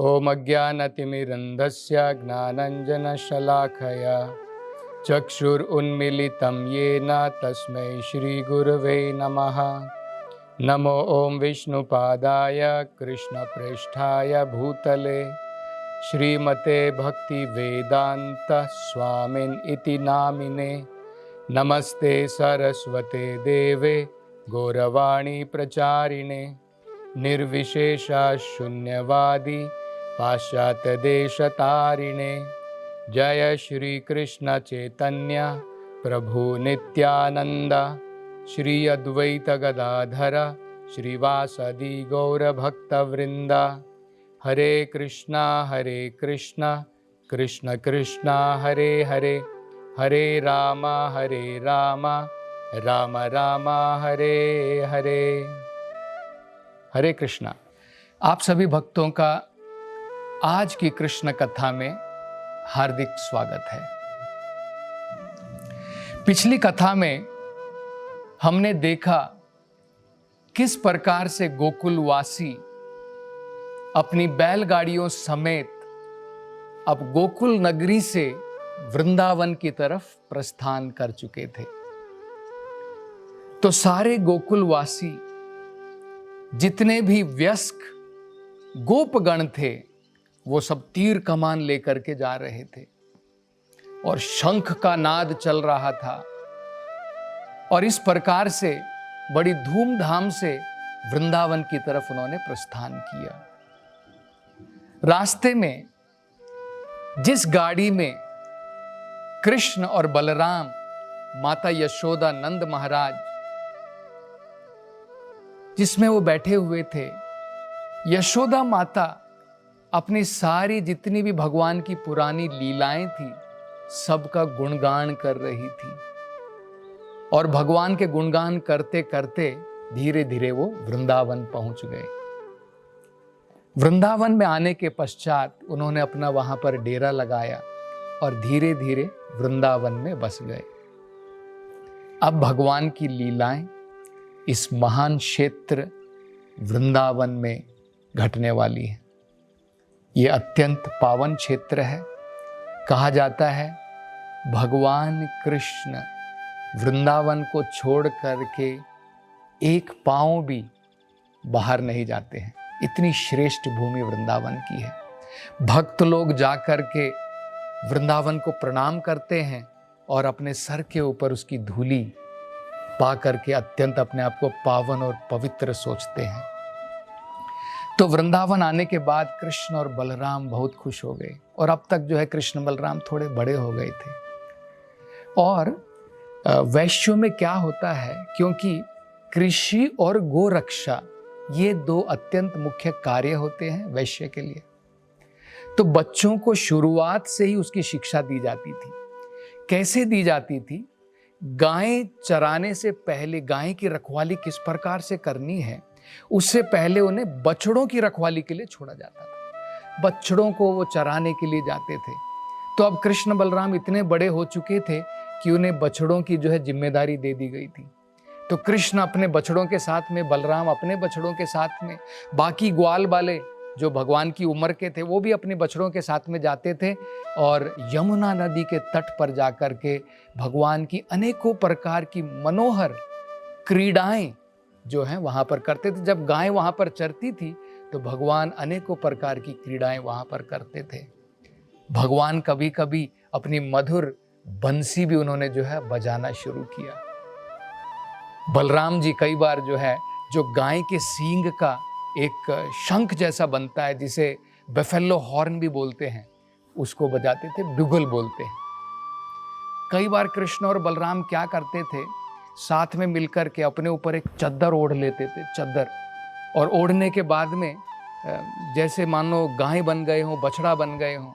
ॐ अज्ञानतिमिरन्धस्य ज्ञानाञ्जनशलाखया चक्षुरुन्मीलितं येन तस्मै श्रीगुरवे नमः। नमो ॐ विष्णुपादाय कृष्णप्रेष्ठाय भूतले श्रीमते भक्तिवेदान्त स्वामिन् इति नामिने। नमस्ते सरस्वते देवे गौरवाणी प्रचारिणे निर्विशेषा शून्यवादी पाश्चात्यदेशतारिणे। जय श्री कृष्ण चैतन्य प्रभु नित्यानंद श्री अद्वैत गदाधर श्रीवासदि गौरभक्तवृंद। हरे कृष्णा कृष्ण कृष्णा हरे हरे, हरे राम राम राम हरे हरे। हरे कृष्णा। आप सभी भक्तों का आज की कृष्ण कथा में हार्दिक स्वागत है। पिछली कथा में हमने देखा किस प्रकार से गोकुलवासी अपनी बैलगाड़ियों समेत अब गोकुल नगरी से वृंदावन की तरफ प्रस्थान कर चुके थे। तो सारे गोकुलवासी जितने भी व्यस्क गोपगण थे वो सब तीर कमान लेकर के जा रहे थे और शंख का नाद चल रहा था और इस प्रकार से बड़ी धूमधाम से वृंदावन की तरफ उन्होंने प्रस्थान किया। रास्ते में जिस गाड़ी में कृष्ण और बलराम, माता यशोदा, नंद महाराज जिसमें वो बैठे हुए थे, यशोदा माता अपनी सारी जितनी भी भगवान की पुरानी लीलाएं थी सबका गुणगान कर रही थी और भगवान के गुणगान करते करते धीरे धीरे वो वृंदावन पहुंच गए। वृंदावन में आने के पश्चात उन्होंने अपना वहां पर डेरा लगाया और धीरे धीरे वृंदावन में बस गए। अब भगवान की लीलाएं इस महान क्षेत्र वृंदावन में घटने वाली है। ये अत्यंत पावन क्षेत्र है। कहा जाता है भगवान कृष्ण वृंदावन को छोड़ करके एक पांव भी बाहर नहीं जाते हैं। इतनी श्रेष्ठ भूमि वृंदावन की है। भक्त लोग जाकर के वृंदावन को प्रणाम करते हैं और अपने सर के ऊपर उसकी धूली पा करके अत्यंत अपने आप को पावन और पवित्र सोचते हैं। तो वृंदावन आने के बाद कृष्ण और बलराम बहुत खुश हो गए और अब तक जो है कृष्ण बलराम थोड़े बड़े हो गए थे। और वैश्यों में क्या होता है, क्योंकि कृषि और गोरक्षा ये दो अत्यंत मुख्य कार्य होते हैं वैश्य के लिए, तो बच्चों को शुरुआत से ही उसकी शिक्षा दी जाती थी। कैसे दी जाती थी? गायें चराने से पहले गाय की रखवाली किस प्रकार से करनी है उससे पहले उन्हें बछड़ों की रखवाली के लिए छोड़ा जाता था। बछड़ों को वो चराने के लिए जाते थे। तो अब कृष्ण बलराम इतने बड़े हो चुके थे कि उन्हें बछड़ों की जो है जिम्मेदारी दे दी गई थी। तो कृष्ण अपने बछड़ों के साथ में, बलराम अपने बछड़ों के साथ में, बाकी ग्वाल वाले जो भगवान की उम्र के थे वो भी अपने बछड़ों के साथ में जाते थे और यमुना नदी के तट पर जाकर के भगवान की अनेकों प्रकार की मनोहर क्रीड़ाएं जो हैं वहां पर करते थे। जब गाय वहां पर चरती थी तो भगवान अनेकों प्रकार की क्रीड़ाएं वहां पर करते थे। भगवान कभी कभी अपनी मधुर बंसी भी उन्होंने जो है बजाना शुरू किया। बलराम जी कई बार जो है जो गाय के सींग का एक शंख जैसा बनता है जिसे बफेलो हॉर्न भी बोलते हैं, उसको बजाते थे, बुगल बोलते हैं। कई बार कृष्ण और बलराम क्या करते थे, साथ में मिलकर के अपने ऊपर एक चद्दर ओढ़ लेते थे, चद्दर, और ओढ़ने के बाद में जैसे मानो गाय बन गए हों, बछड़ा बन गए हों।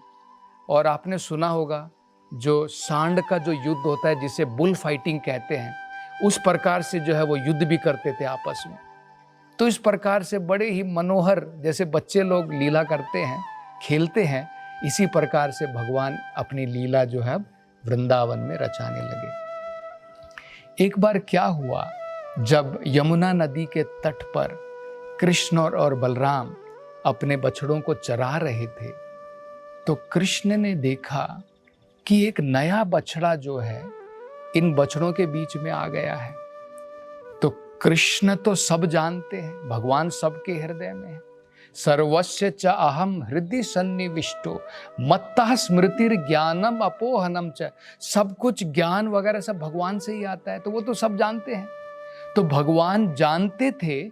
और आपने सुना होगा जो सांड का जो युद्ध होता है जिसे बुल फाइटिंग कहते हैं, उस प्रकार से जो है वो युद्ध भी करते थे आपस में। तो इस प्रकार से बड़े ही मनोहर, जैसे बच्चे लोग लीला करते हैं, खेलते हैं, इसी प्रकार से भगवान अपनी लीला जो है वृंदावन में रचाने लगे। एक बार क्या हुआ, जब यमुना नदी के तट पर कृष्ण और बलराम अपने बछड़ों को चरा रहे थे, तो कृष्ण ने देखा कि एक नया बछड़ा जो है इन बछड़ों के बीच में आ गया है। तो कृष्ण तो सब जानते हैं, भगवान सबके हृदय में है। सर्वस्य च अहम हृदय सन्निविष्टो मत्तः स्मृतिर ज्ञानम अपोहनम च। सब कुछ ज्ञान वगैरह सब भगवान से ही आता है, तो वो तो सब जानते हैं। तो भगवान जानते थे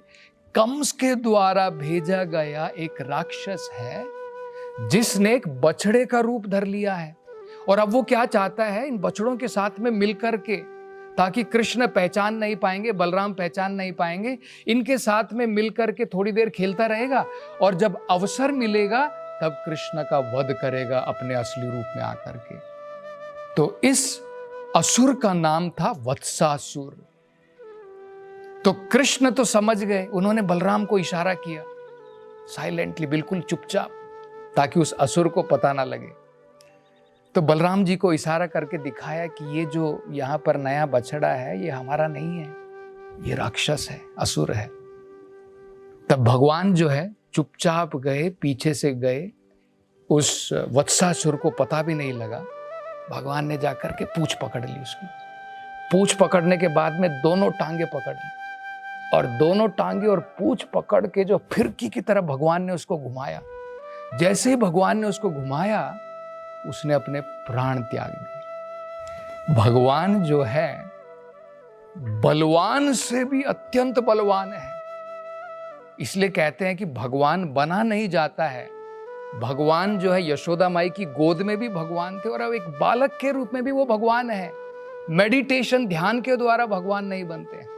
कंस के द्वारा भेजा गया एक राक्षस है जिसने एक बछड़े का रूप धर लिया है, और अब वो क्या चाहता है, इन बछड़ों के साथ में मिलकर के, ताकि कृष्ण पहचान नहीं पाएंगे, बलराम पहचान नहीं पाएंगे, इनके साथ में मिलकर के थोड़ी देर खेलता रहेगा, और जब अवसर मिलेगा तब कृष्ण का वध करेगा अपने असली रूप में आकर के। तो इस असुर का नाम था वत्सासुर। तो कृष्ण तो समझ गए, उन्होंने बलराम को इशारा किया साइलेंटली, बिल्कुल चुपचाप, ताकि उस असुर को पता ना लगे। तो बलराम जी को इशारा करके दिखाया कि ये जो यहाँ पर नया बछड़ा है ये हमारा नहीं है, ये राक्षस है, असुर है। तब भगवान जो है चुपचाप गए, पीछे से गए, उस वत्सासुर को पता भी नहीं लगा। भगवान ने जाकर के पूंछ पकड़ ली उसकी। पूंछ पकड़ने के बाद में दोनों टांगे पकड़ ली, और दोनों टांगे और पूंछ पकड़ के जो फिरकी की तरह भगवान ने उसको घुमाया। जैसे ही भगवान ने उसको घुमाया, उसने अपने प्राण त्याग दिए। भगवान जो है बलवान से भी अत्यंत बलवान है। इसलिए कहते हैं कि भगवान बना नहीं जाता है। भगवान जो है यशोदा माई की गोद में भी भगवान थे, और अब एक बालक के रूप में भी वो भगवान है। मेडिटेशन, ध्यान के द्वारा भगवान नहीं बनते हैं।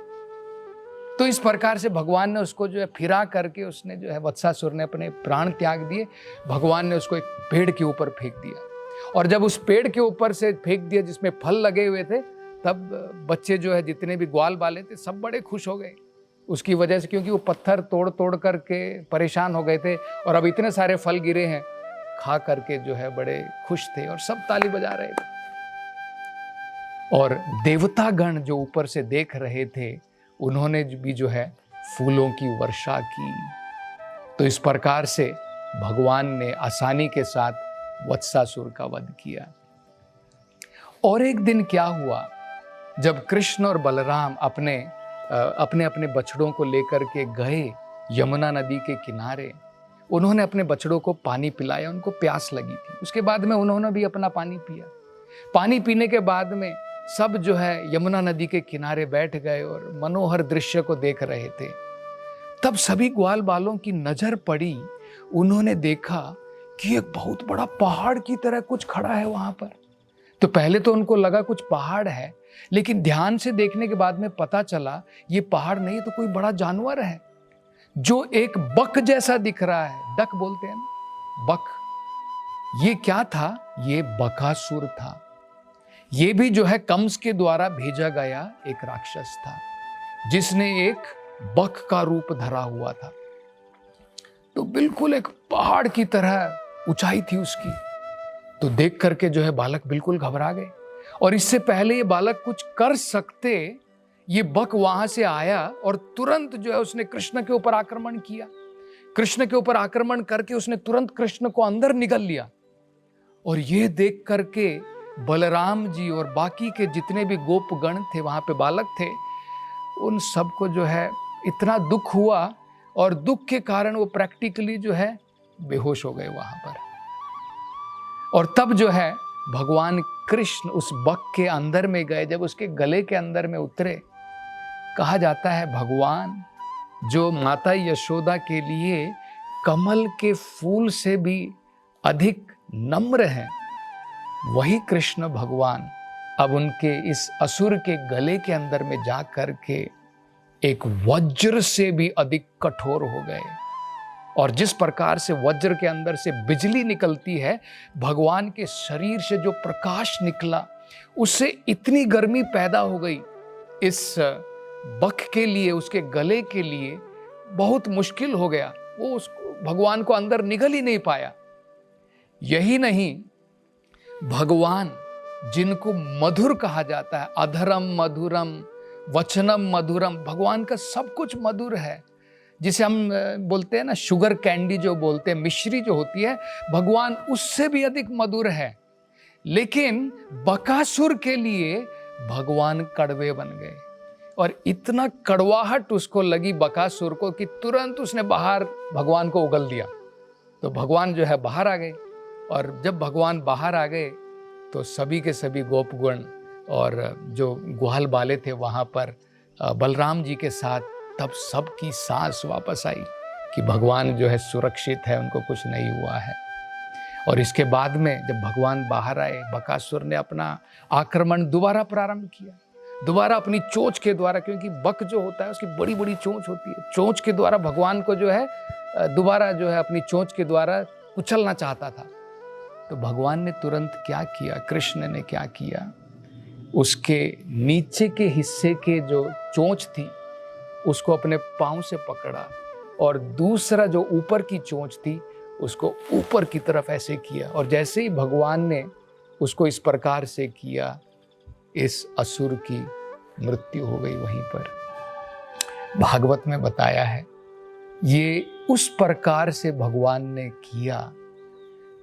तो इस प्रकार से भगवान ने उसको जो है फिरा करके, उसने जो है वत्सासुर ने अपने प्राण त्याग दिए। भगवान ने उसको एक पेड़ के ऊपर फेंक दिया, और जब उस पेड़ के ऊपर से फेंक दिया जिसमें फल लगे हुए थे, तब बच्चे जो है जितने भी ग्वाल बाले थे सब बड़े खुश हो गए उसकी वजह से, क्योंकि वो पत्थर तोड़ तोड़ करके परेशान हो गए थे, और अब इतने सारे फल गिरे हैं, खा करके जो है बड़े खुश थे, और सब ताली बजा रहे थे। और देवतागण जो ऊपर से देख रहे थे, उन्होंने भी जो है फूलों की वर्षा की। तो इस प्रकार से भगवान ने आसानी के साथ वत्सासुर का वध किया। और एक दिन क्या हुआ, जब कृष्ण और बलराम अपने अपने बछड़ों को लेकर के गए यमुना नदी के किनारे, उन्होंने अपने बछड़ों को पानी पिलाया, उनको प्यास लगी थी। उसके बाद में उन्होंने भी अपना पानी पिया। पानी पीने के बाद में सब जो है यमुना नदी के किनारे बैठ गए और मनोहर दृश्य को देख रहे थे। तब सभी ग्वाल बालों की नजर पड़ी, उन्होंने देखा कि एक बहुत बड़ा पहाड़ की तरह कुछ खड़ा है वहां पर। तो पहले तो उनको लगा कुछ पहाड़ है, लेकिन ध्यान से देखने के बाद में पता चला ये पहाड़ नहीं तो कोई बड़ा जानवर है जो एक बक जैसा दिख रहा है। डक बोलते हैं ना, बक। ये क्या था? ये बकासुर था। ये भी जो है कंस के द्वारा भेजा गया एक राक्षस था, जिसने एक बक का रूप धरा हुआ था। तो बिल्कुल एक पहाड़ की तरह ऊंचाई थी उसकी। तो देख करके जो है बालक बिल्कुल घबरा गए, और इससे पहले ये बालक कुछ कर सकते, ये बक वहां से आया और तुरंत जो है उसने कृष्ण के ऊपर आक्रमण किया। कृष्ण के ऊपर आक्रमण करके उसने तुरंत कृष्ण को अंदर निगल लिया। और ये देख करके बलराम जी और बाकी के जितने भी गोपगण थे, वहां पे बालक थे, उन सबको जो है इतना दुख हुआ, और दुख के कारण वो प्रैक्टिकली जो है बेहोश हो गए वहां पर। और तब जो है भगवान कृष्ण उस बक के अंदर में गए। जब उसके गले के अंदर में उतरे, कहा जाता है भगवान जो माता यशोदा के लिए कमल के फूल से भी अधिक नम्र हैं, वही कृष्ण भगवान अब उनके इस असुर के गले के अंदर में जा करके एक वज्र से भी अधिक कठोर हो गए। और जिस प्रकार से वज्र के अंदर से बिजली निकलती है, भगवान के शरीर से जो प्रकाश निकला, उससे इतनी गर्मी पैदा हो गई। इस बक के लिए, उसके गले के लिए बहुत मुश्किल हो गया, वो उसको भगवान को अंदर निगल ही नहीं पाया। यही नहीं, भगवान जिनको मधुर कहा जाता है, अधरम मधुरम वचनम मधुरम, भगवान का सब कुछ मधुर है। जिसे हम बोलते हैं ना शुगर कैंडी जो बोलते हैं, मिश्री जो होती है, भगवान उससे भी अधिक मधुर है। लेकिन बकासुर के लिए भगवान कड़वे बन गए और इतना कड़वाहट उसको लगी बकासुर को कि तुरंत उसने बाहर भगवान को उगल दिया। तो भगवान जो है बाहर आ गए, और जब भगवान बाहर आ गए तो सभी के सभी गोपगण और जो ग्वाल बाले थे वहाँ पर बलराम जी के साथ, तब सबकी सांस वापस आई कि भगवान जो है सुरक्षित है, उनको कुछ नहीं हुआ है। और इसके बाद में जब भगवान बाहर आए, बकासुर ने अपना आक्रमण दोबारा प्रारंभ किया, दोबारा अपनी चोंच के द्वारा, क्योंकि बक जो होता है उसकी बड़ी बड़ी चोंच होती है, चोंच के द्वारा भगवान को जो है दोबारा जो है अपनी चोंच के द्वारा कुचलना चाहता था। तो भगवान ने तुरंत क्या किया, कृष्ण ने क्या किया, उसके नीचे के हिस्से के जो चोंच थी उसको अपने पांव से पकड़ा, और दूसरा जो ऊपर की चोंच थी उसको ऊपर की तरफ ऐसे किया, और जैसे ही भगवान ने उसको इस प्रकार से किया, इस असुर की मृत्यु हो गई वहीं पर। भागवत में बताया है ये उस प्रकार से भगवान ने किया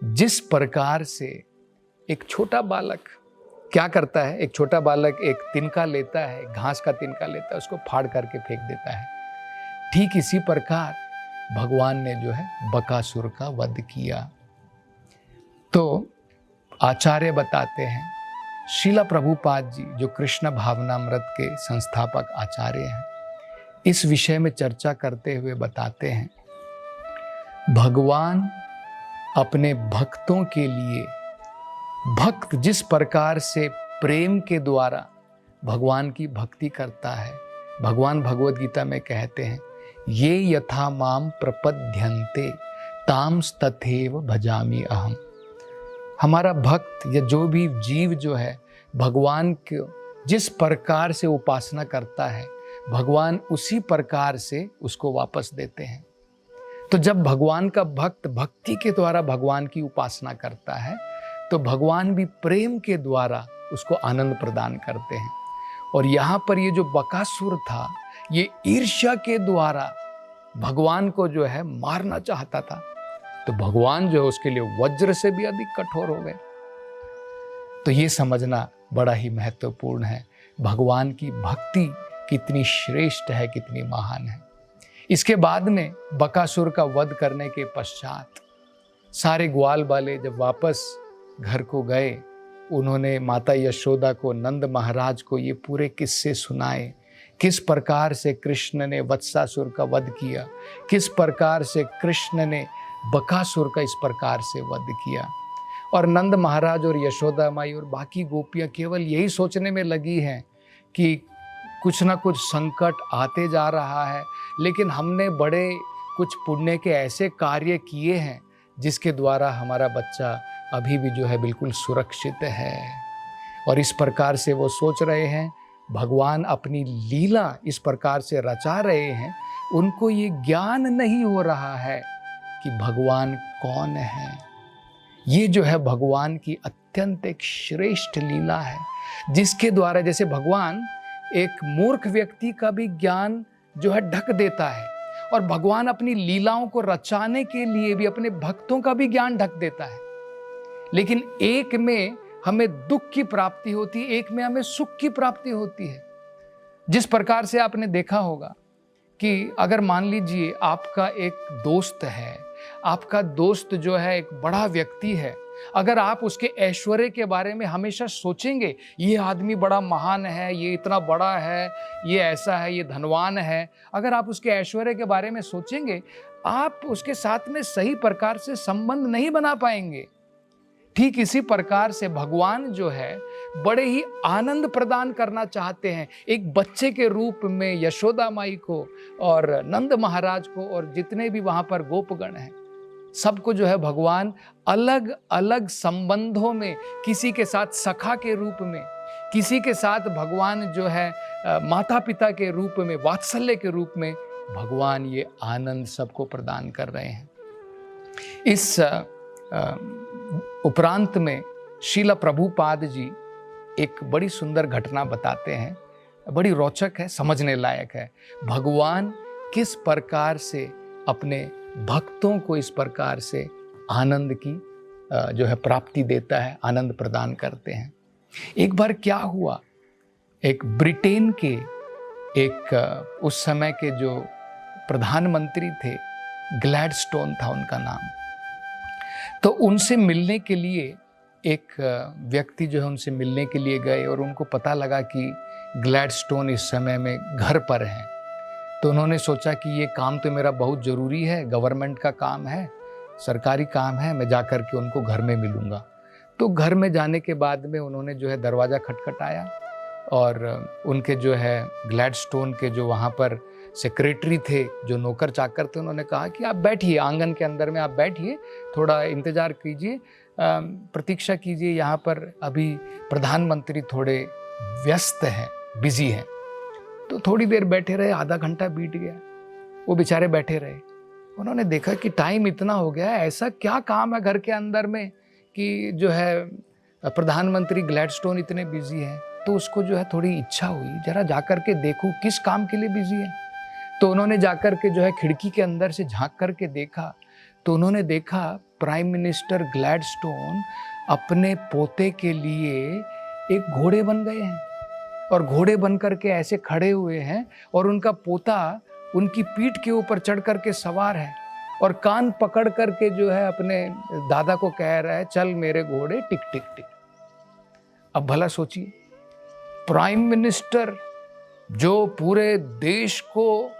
जिस प्रकार से एक छोटा बालक क्या करता है, एक छोटा बालक एक तिनका लेता है, घास का तिनका लेता है, उसको फाड़ करके फेंक देता है। ठीक इसी प्रकार भगवान ने जो है बकासुर का वध किया। तो आचार्य बताते हैं, श्रीला प्रभुपाद जी जो कृष्ण भावनामृत के संस्थापक आचार्य हैं, इस विषय में चर्चा करते हुए बताते हैं, भगवान अपने भक्तों के लिए, भक्त जिस प्रकार से प्रेम के द्वारा भगवान की भक्ति करता है, भगवान भगवद गीता में कहते हैं, ये यथा माम प्रपद्यन्ते तांस तथैव भजामि अहम। हमारा भक्त या जो भी जीव जो है भगवान को जिस प्रकार से उपासना करता है, भगवान उसी प्रकार से उसको वापस देते हैं। तो जब भगवान का भक्त भक्ति के द्वारा भगवान की उपासना करता है तो भगवान भी प्रेम के द्वारा उसको आनंद प्रदान करते हैं। और यहाँ पर ये जो बकासुर था, ये ईर्ष्या के द्वारा भगवान को जो है मारना चाहता था, तो भगवान जो है उसके लिए वज्र से भी अधिक कठोर हो गए। तो ये समझना बड़ा ही महत्वपूर्ण है, भगवान की भक्ति कितनी श्रेष्ठ है, कितनी महान है। इसके बाद में बकासुर का वध करने के पश्चात सारे ग्वाल वाले जब वापस घर को गए, उन्होंने माता यशोदा को, नंद महाराज को ये पूरे किस्से सुनाए, किस प्रकार से कृष्ण ने वत्सासुर का वध किया, किस प्रकार से कृष्ण ने बकासुर का इस प्रकार से वध किया। और नंद महाराज और यशोदा माई और बाकी गोपियाँ केवल यही सोचने में लगी हैं कि कुछ ना कुछ संकट आते जा रहा है, लेकिन हमने बड़े कुछ पुण्य के ऐसे कार्य किए हैं जिसके द्वारा हमारा बच्चा अभी भी जो है बिल्कुल सुरक्षित है। और इस प्रकार से वो सोच रहे हैं, भगवान अपनी लीला इस प्रकार से रचा रहे हैं, उनको ये ज्ञान नहीं हो रहा है कि भगवान कौन है। ये जो है भगवान की अत्यंत एक श्रेष्ठ लीला है, जिसके द्वारा जैसे भगवान एक मूर्ख व्यक्ति का भी ज्ञान जो है ढक देता है, और भगवान अपनी लीलाओं को रचाने के लिए भी अपने भक्तों का भी ज्ञान ढक देता है। लेकिन एक में हमें दुख की प्राप्ति होती है, एक में हमें सुख की प्राप्ति होती है। जिस प्रकार से आपने देखा होगा कि अगर मान लीजिए आपका एक दोस्त है, आपका दोस्त जो है एक बड़ा व्यक्ति है, अगर आप उसके ऐश्वर्य के बारे में हमेशा सोचेंगे, ये आदमी बड़ा महान है, ये इतना बड़ा है, ये ऐसा है, ये धनवान है, अगर आप उसके ऐश्वर्य के बारे में सोचेंगे, आप उसके साथ में सही प्रकार से संबंध नहीं बना पाएंगे। ठीक इसी प्रकार से भगवान जो है बड़े ही आनंद प्रदान करना चाहते हैं, एक बच्चे के रूप में यशोदा माई को और नंद महाराज को और जितने भी वहाँ पर गोपगण हैं, सबको जो है भगवान अलग अलग संबंधों में, किसी के साथ सखा के रूप में, किसी के साथ भगवान जो है माता पिता के रूप में, वात्सल्य के रूप में, भगवान ये आनंद सबको प्रदान कर रहे हैं। इस उपरांत में श्रीला प्रभुपाद जी एक बड़ी सुंदर घटना बताते हैं, बड़ी रोचक है, समझने लायक है। भगवान किस प्रकार से अपने भक्तों को इस प्रकार से आनंद की जो है प्राप्ति देता है, आनंद प्रदान करते हैं। एक बार क्या हुआ, एक ब्रिटेन के एक उस समय के जो प्रधानमंत्री थे, ग्लैडस्टोन था उनका नाम, तो उनसे मिलने के लिए एक व्यक्ति जो है उनसे मिलने के लिए गए और उनको पता लगा कि ग्लैडस्टोन इस समय में घर पर हैं। तो उन्होंने सोचा कि ये काम तो मेरा बहुत ज़रूरी है, गवर्नमेंट का काम है, सरकारी काम है, मैं जाकर के उनको घर में मिलूँगा। तो घर में जाने के बाद में उन्होंने जो है दरवाज़ा खटखटाया और उनके जो है ग्लैडस्टोन के जो वहाँ पर सेक्रेटरी थे, जो नौकर चाकर थे, उन्होंने कहा कि आप बैठिए, आंगन के अंदर में आप बैठिए, थोड़ा इंतज़ार कीजिए, प्रतीक्षा कीजिए, यहाँ पर अभी प्रधानमंत्री थोड़े व्यस्त हैं, बिजी हैं। तो थोड़ी देर बैठे रहे, आधा घंटा बीत गया, वो बेचारे बैठे रहे। उन्होंने देखा कि टाइम इतना हो गया है, ऐसा क्या काम है घर के अंदर में कि जो है प्रधानमंत्री ग्लैडस्टोन इतने बिजी हैं। तो उसको जो है थोड़ी इच्छा हुई, जरा जाकर के देखूं किस काम के लिए बिजी है। तो उन्होंने जाकर के जो है खिड़की के अंदर से झांक करके देखा, तो उन्होंने देखा प्राइम मिनिस्टर ग्लैडस्टोन अपने पोते के लिए एक घोड़े बन गए हैं और घोड़े बन करके ऐसे खड़े हुए हैं और उनका पोता उनकी पीठ के ऊपर चढ़ करके सवार है और कान पकड़ करके जो है अपने दादा को कह रहा है, चल मेरे घोड़े टिक टिक टिक। अब भला सोचिए, प्राइम मिनिस्टर जो पूरे देश को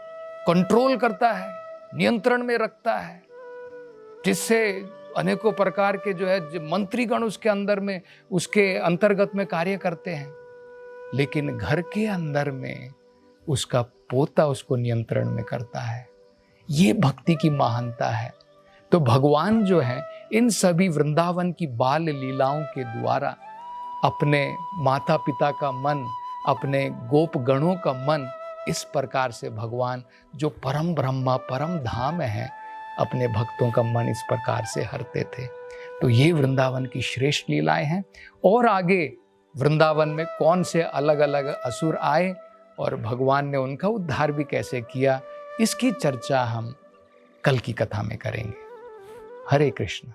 कंट्रोल करता है, नियंत्रण में रखता है, जिससे अनेकों प्रकार के जो है मंत्रीगण उसके अंदर में, उसके अंतर्गत में कार्य करते हैं, लेकिन घर के अंदर में उसका पोता उसको नियंत्रण में करता है। ये भक्ति की महानता है। तो भगवान जो है इन सभी वृंदावन की बाल लीलाओं के द्वारा अपने माता पिता का मन, अपने गोप गणों का मन, इस प्रकार से भगवान जो परम ब्रह्मा परम धाम है, अपने भक्तों का मन इस प्रकार से हरते थे। तो ये वृंदावन की श्रेष्ठ लीलाएं हैं। और आगे वृंदावन में कौन से अलग अलग असुर आए और भगवान ने उनका उद्धार भी कैसे किया, इसकी चर्चा हम कल की कथा में करेंगे। हरे कृष्ण।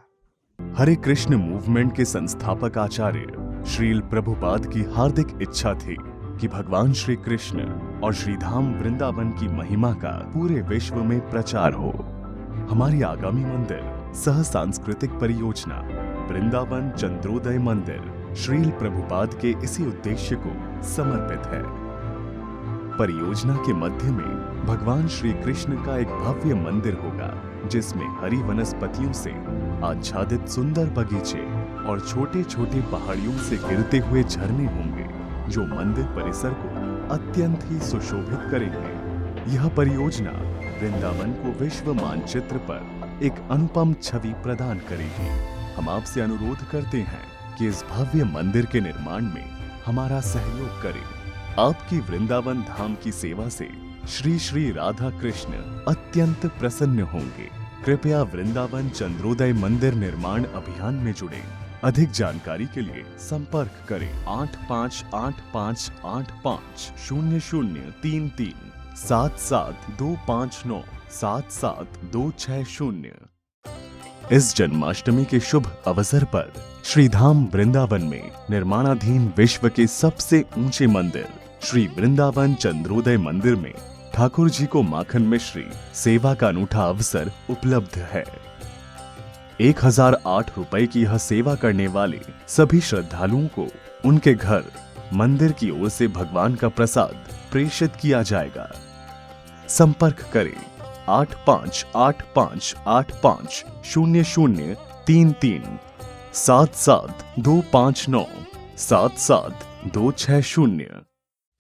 हरे कृष्ण मूवमेंट के संस्थापक आचार्य श्रील प्रभुपाद की हार्दिक इच्छा थी कि भगवान श्री कृष्ण और श्रीधाम वृंदावन की महिमा का पूरे विश्व में प्रचार हो। हमारी आगामी मंदिर सह सांस्कृतिक परियोजना वृंदावन चंद्रोदय मंदिर श्रील प्रभुपाद के इसी उद्देश्य को समर्पित है। परियोजना के मध्य में भगवान श्री कृष्ण का एक भव्य मंदिर होगा, जिसमें हरी वनस्पतियों से आच्छादित सुंदर बगीचे और छोटे छोटे पहाड़ियों से गिरते हुए झरने होंगे, जो मंदिर परिसर को अत्यंत ही सुशोभित करेंगे। यह परियोजना वृंदावन को विश्व मानचित्र पर एक अनुपम छवि प्रदान करेगी। हम आपसे अनुरोध करते हैं कि इस भव्य मंदिर के निर्माण में हमारा सहयोग करें। आपकी वृंदावन धाम की सेवा से श्री श्री राधा कृष्ण अत्यंत प्रसन्न होंगे। कृपया वृंदावन चंद्रोदय मंदिर निर्माण अभियान में जुड़ें। अधिक जानकारी के लिए संपर्क करें 8585850033 77259 77260। इस जन्माष्टमी के शुभ अवसर पर श्रीधाम वृंदावन में निर्माणाधीन विश्व के सबसे ऊंचे मंदिर श्री वृंदावन चंद्रोदय मंदिर में ठाकुर जी को माखन मिश्री सेवा का अनूठा अवसर उपलब्ध है। 1008 रुपए की यह सेवा करने वाले सभी श्रद्धालुओं को उनके घर मंदिर की ओर से भगवान का प्रसाद प्रेषित किया जाएगा। संपर्क करें 8585850033 77259 77260।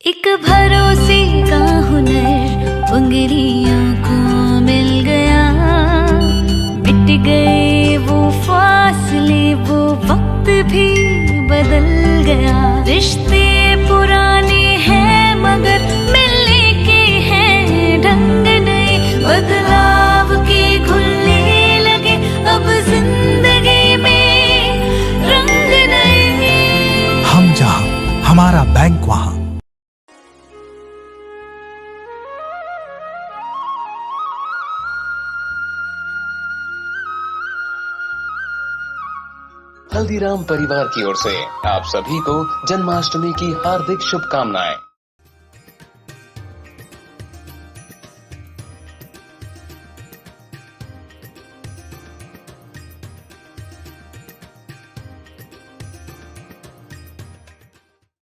एक भरोसे का हुनर उंगलियों को मिल गया, मिट गए वो फासले, वो वक्त भी बदल गया। रिश्ते पुराने हैं मगर मिलने के हैं ढंग नए, बदलाव के घुलने लगे अब जिंदगी में रंग नए। हम जहां हमारा बैंक वहां। हल्दीराम परिवार की ओर से आप सभी को जन्माष्टमी की हार्दिक शुभकामनाएं।